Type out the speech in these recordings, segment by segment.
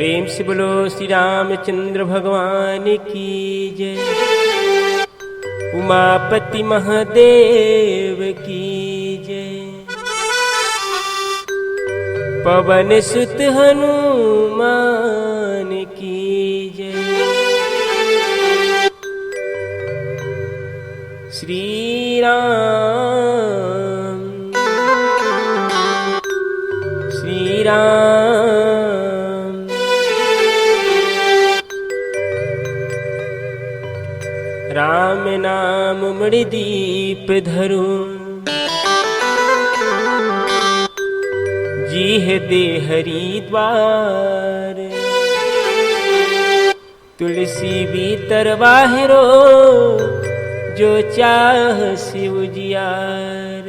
प्रेम से बोलो श्री रामचंद्र भगवान की जय। उमापति महादेव की जय। पवन सुत हनुमान की जय। श्री राम श्री राम। राम नाम मणिदीप धरो, जीह दे हरिद्वार। तुलसी भीतर बाहरो, जो चाह शिव जियार।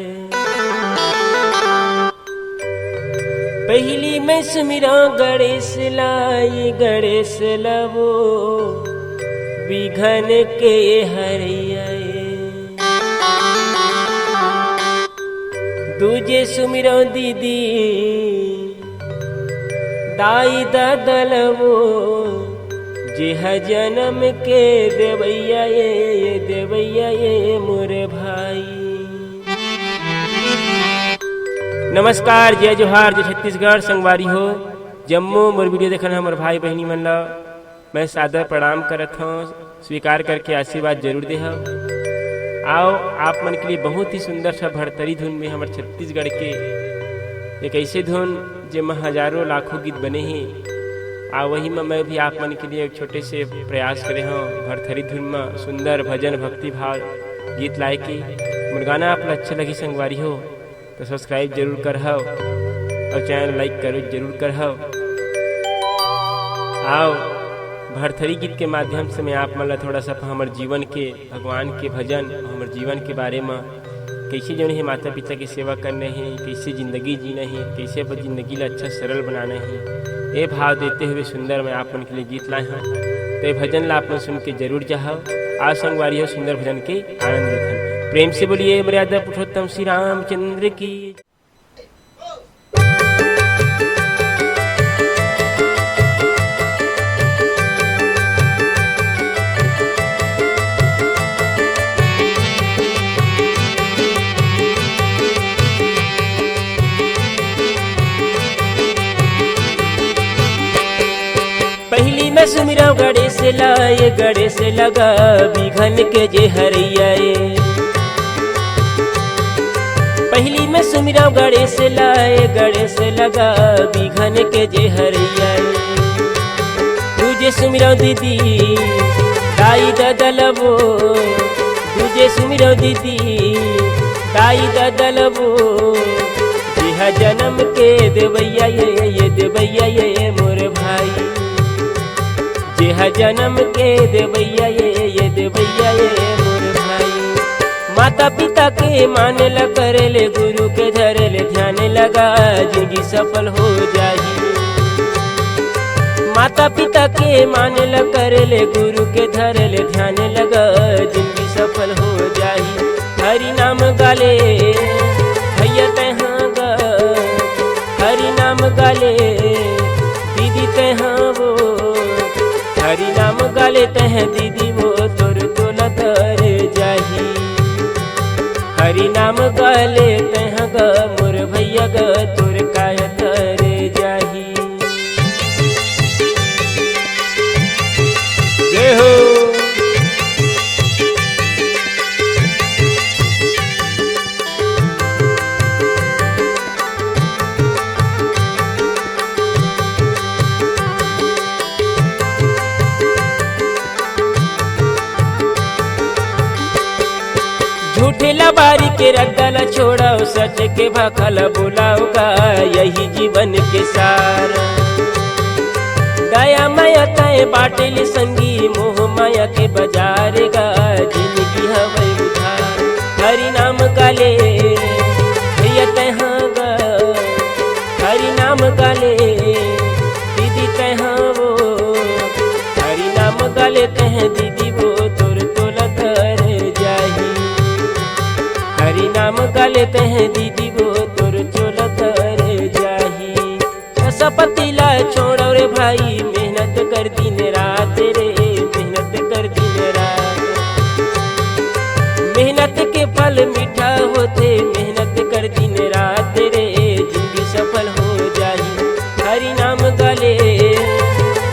पहली में सुमिरा गणेश लाई, गणेश लवो विघन के हरियाए। दूजे सुमिरो दीदी दाई ददलवो, जिह जन्म के देवैया ये मोरे भाई। नमस्कार, जय जोहार, जय छत्तीसगढ़ संगवारी हो। जम्मू मोर वीडियो देखना हमारे भाई बहनी मन ला मैं सादर प्रणाम करत हूँ। स्वीकार करके आशीर्वाद जरूर दे। आओ आप मन के लिए बहुत ही सुंदर सा भड़तरी धुन में हमारे छत्तीसगढ़ के एक ऐसे धुन जिसमें हजारों लाखों गीत बने हैं। आ वही में मैं भी आप मन के लिए एक छोटे से प्रयास करे हूँ। भड़थरी धुन में सुंदर भजन भक्ति भाव गीत लाए के मोर गाना आप अच्छा लगी संगवारी हो तो सब्सक्राइब जरूर कर हो और चैनल लाइक करो जरूर कर हो। आओ भड़थरी गीत के माध्यम से मैं आप मन थोड़ा सा हमारे जीवन के भगवान के भजन हमारे जीवन के बारे में कैसे जो है माता पिता की सेवा करना है, कैसे ज़िंदगी जीना है, कैसे अपनी ज़िंदगी ला अच्छा सरल बनाना है, ये भाव देते हुए सुंदर मैं आप मन के लिए गीत लाए हूँ। तो ये भजन ला आप मन सुन के जरूर जाओ। आज संगवारी हो सुंदर भजन के आनंद लेखन। प्रेम से बोलिए मर्यादा पुरुषोत्तम श्री रामचंद्र की। पहली में सुमिरा गणेश लाए, गणेश लगा विघन के जे हरियाए। पहली में सुमिरा गणेश लाए, गणेश लगा विघन के जे हरियाए। दूजे सुमिरा दीदी दाई ददलवो, दूजे सुमिरा दीदी दाई ददलवो, जिह जन्म के देवैया ये देवैया ये मोर भाई। जिह जन्म के देवैया ये देवैया ये मोर भाई। माता पिता के मान ल करे ले, गुरु के धरे ले ध्यान लगा, जिंदगी सफल हो जाही। माता पिता के मान ल करे ले, गुरु के धरे ले ध्यान लगा, जिंदगी सफल हो जाही। हरि नाम गाले भैया तहाँ गा, हरि नाम गाले दीदी तहाँ वो, हरि नाम गाले तह दीदी वो तोर तोला तर जाही। हरि नाम गाले तह ग मोर भैया ग तोर काय तर जाही। जय हो। झूठे लबारी के रद्दल छोड़ाओ, सच के भाखल बुलाओगा, यही जीवन के सार। दया माया तय बाटेल संगी, मोह माया के बाजार गा, जिंदगी हवै उधार। हरि नाम गाले भैया तहाँ गा, हरि नाम गाले दीदी तहाँ वो, हरि नाम गाले तह दीदी वो तोर तोला तर जाही। हरि नाम गाले तह दीदी वो तोर चोला तर जाही। सपति ला छोड़ रे भाई, मेहनत कर दिन रात रे, मेहनत कर दिन रात। मेहनत के फल मीठा होते, मेहनत कर दिन रात रे, जिंदगी सफल हो जाई। हरि नाम गाले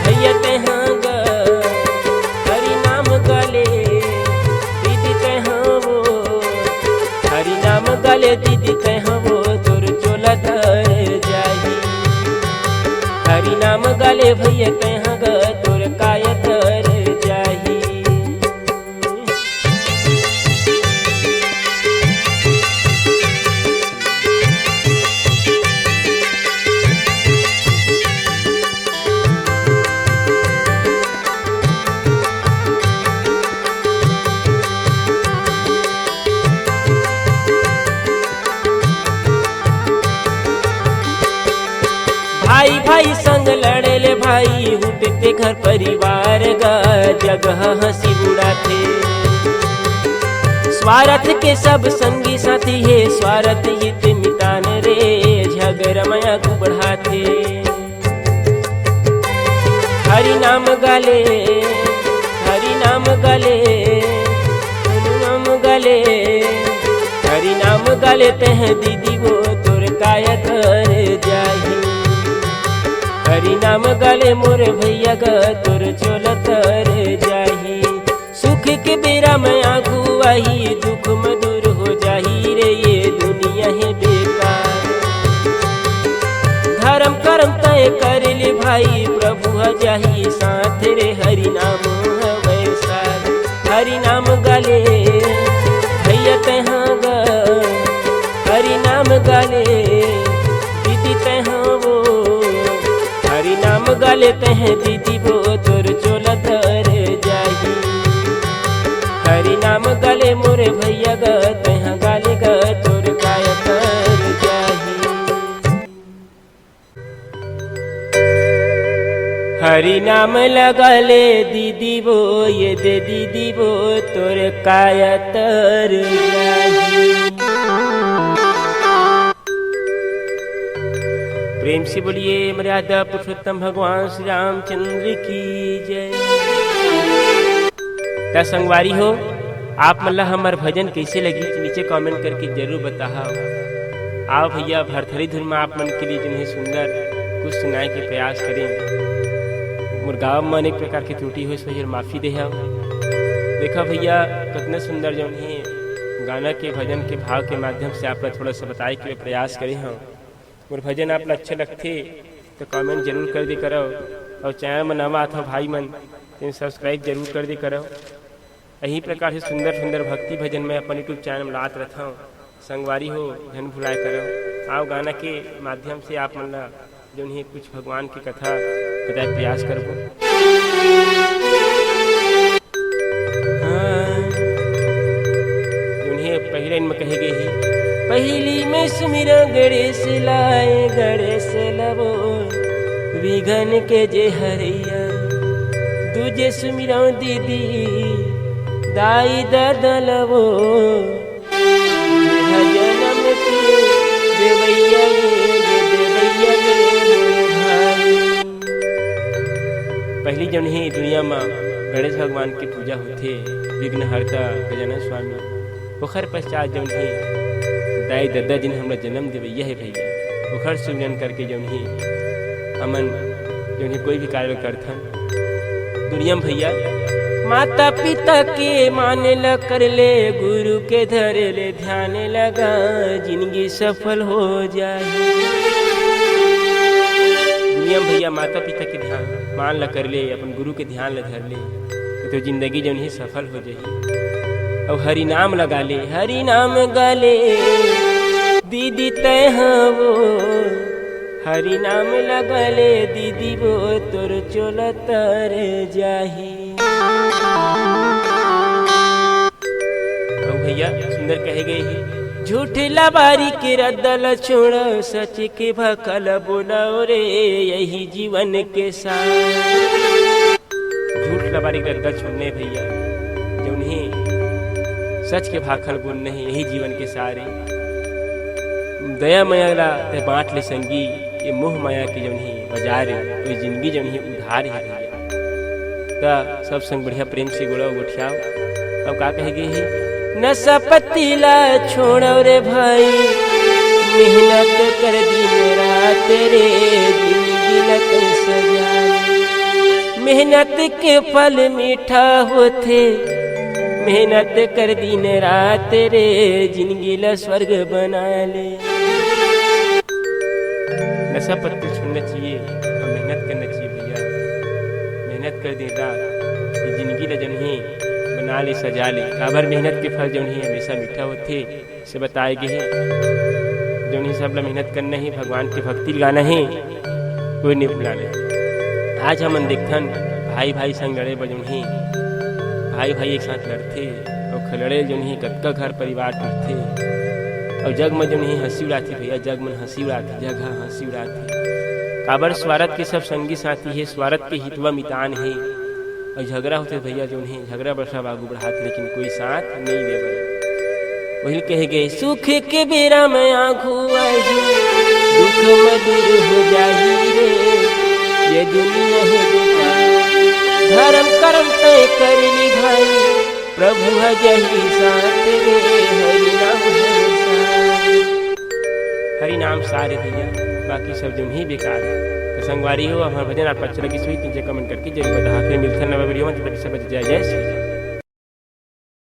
भैया तेहाँ गा, हरि नाम गाले दीदी तेहाँ वो, हरि नाम गाले दीदी तेहाँ वो, तोर चोला तर जाही। हरि नाम गाले भैया तेहाँ गा, तोर काया तर जाही। भाई भाई संग लड़े ले भाई, हुटते घर परिवार गा, जगह हंसी उड़ाते। स्वार्थ के सब संगी साथी है, स्वार्थ हित मिटान रे, झगड़ माया को बढ़ाते। हरि नाम गाले, हरि नाम गाले, हरि नाम गाले, हरि नाम गाले तेह दीदी वो, तोर काया कर जाही। हरि नाम गाले मोर भैया गा, तोर चोला तर जाही। सुख के बेरा में आगू आई, दुख में दूर हो जाही रे, ये दुनिया है बेकार। धर्म कर्म तय कर ले भाई, प्रभु ह जाही साथ रे, हरि नाम हवै साथ। हरि नाम गाले भैया तेहाँ गा, हरि नाम गाले दीदी तेहाँ वो, हरि नाम गाले तेह दीदी वो, तोर चोला तर जाही। हरि नाम गाले मोरे भैया गा, तेह गाले गा, तोर काया तर जाही। हरि नाम लगाले दीदी वो, ये दे दीदी वो, तोर काया तर जाही। प्रेम से बोलिए मर्यादा पुरुषोत्तम भगवान श्री रामचंद्र की जय। क्या संगवारी हो, आप मल्ला हमार भजन कैसे लगी नीचे कमेंट करके जरूर बताओ। आओ भैया भरथरी धुन में आप मन के लिए जिन्हें सुंदर कुछ सुनाए के प्रयास करें। मोर गाँव में अनेक प्रकार की त्रुटि हो, इस वजह माफ़ी दे। देखा भैया कितना सुंदर जो है गाना के भजन के भाव के माध्यम से आप थोड़ा सा बताए के प्रयास करें। हम मोर भजन आप अच्छे लगते तो कमेंट जरूर कर दे करो, और चैनल में नवा था भाई मन तो सब्सक्राइब जरूर कर दे करो। यही प्रकार से सुंदर सुंदर भक्ति भजन में अपन यूट्यूब चैनल में लात रहता हूँ। संगवारी हो धन भुलाए करो। आओ गाना के माध्यम से आप मन जो नहीं कुछ भगवान की कथा बताए प्रयास करबो। पहले में कहे गए ही, पहली में सुमिरा गणेश लाए, गणेश लवो विघन के जे हरिया। दूजे सुमिरा दीदी दाई दादा लवो, जन्म के देवैया देवैया भाई। पहली जब नहीं दुनिया में गणेश भगवान की पूजा होते, विघ्नहर्ता गजानन स्वामी। ओखर पश्चात जौन ही दाई दादा जिन हमरा जन्म देवैया है भैया, ओखर सुमिरन करके जौन ही हमन जौन ही कोई भी कार्य करथन दुनिया में भैया। माता पिता के माने ल कर ले, गुरु के धरे ले ध्यान लगा, जिंदगी सफल हो जाए। दुनिया में भैया माता पिता के ध्यान मान ल कर ले, अपन गुरु के ध्यान ल धर ले, तो जिंदगी जौन ही सफल हो जाए। और हरि नाम लगा ले, हरि नाम गाले दीदी तेहाँ वो, हरि नाम लगा ले दीदी वो, तोर चोला तर जाही। और भैया सुंदर कहे गए ही, झूठ लबारी के रद्दल छोड़ो, सच के भकल बोलाओ रे, यही जीवन के साथ। झूठ लबारी के रद्दल छोड़ने भैया, जो उन्हें सच के भाखल बोल नहीं, यही जीवन के सारे। दया माया ला बांट ले संगी, ये मोह माया के जो नहीं बाजार कोई जिंदगी जौन ही उधार है भैया। का सब संग बढ़िया प्रेम से गोड़ा गोठियाओ। अब का कहेगी ही नशा पतीला छोड़ो रे भाई, मेहनत कर दिन रात रे जिंदगी लत सजा। मेहनत के फल मीठा होते, मेहनत कर दिन रात रे जिंदगी ला स्वर्ग बना ले। नशा पत्ती छोड़ना चाहिए और मेहनत करना चाहिए भैया। मेहनत कर दिन रात जिंदगी ला जन ही बना ले सजा ले। काबर मेहनत के फल जौन ही हमेशा मीठा होते से बताए गए। जौन ही सब ला मेहनत करना ही, भगवान की भक्ति लगाना ही, कोई नहीं भुलाना। आज हम देखथन भाई भाई संग लड़े बजौन ही भाई भाई एक साथ लड़ते और लड़े जौन ही कतका घर परिवार टूटते और जग में जौन ही हंसी उड़ाती भैया। जग में हंसी उड़ाती, जग हंसी उड़ाती। काबर स्वार्थ के सब संगी साथी है, स्वार्थ के हितवा मितान है और झगड़ा होते भैया जौन ही झगड़ा बरसा बागू बढ़ाते, लेकिन कोई साथ नहीं दे बड़े। वही कहे गए सुख के बेरा में आँखू आई, दुख में दूर हो जाही रे ये दुनिया है बेकार। धर्म कर्म तय कर ली भाई, प्रभु है जही साथ रे हरि नाम हरि नाम सारे भैया। बाकी सब जो ही बेकार है। तो संगवारी हो हमारे भजन आप अच्छा लगी सोई तुझे कमेंट करके जरूर बता। फिर मिलते हैं नवा वीडियो में। जय जय श्री